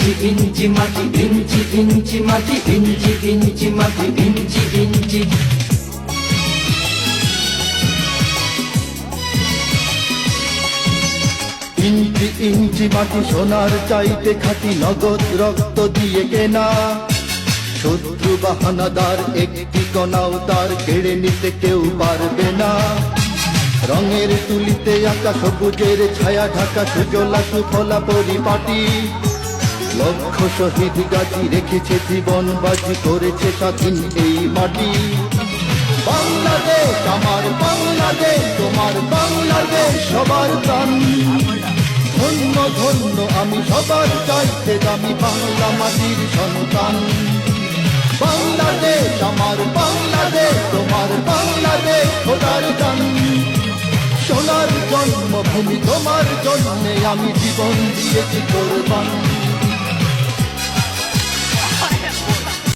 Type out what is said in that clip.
ইঞ্চি ইঞ্চি মাটি, ইঞ্চি ইঞ্চি মাটি, ইঞ্চি ইঞ্চি মাটি, ইঞ্চি ইঞ্চি। ইঞ্চি ইঞ্চি মাটি সোনার চাইতে খাঁটি, নগদ রক্ত দিয়ে কেনা। শত্রু বাহানাদার একটি কণাও তার কেড়ে নিতে কেউ পারবে না। রঙের তুলিতে আঁকা সবুজের ছায়া ঢাকা সুজলা সুফলা পরিপাটি। লক্ষ শহীদ গাছি রেখেছে জীবন বাজি, করেছে স্বাধীন এই মাটি। বাংলাদেশ আমার বাংলাদেশ, তোমার বাংলাদেশ সবার প্রাণ। ধন্য ধন্য আমি সবার চাইতে দামি বাংলা মাটির সন্তান। বাংলাদেশ আমার বাংলাদেশ, তোমার বাংলাদেশ খোদার গান। সোনার জন্মভূমি তোমার জন্যে আমি জীবন দিয়েছি কোরবান।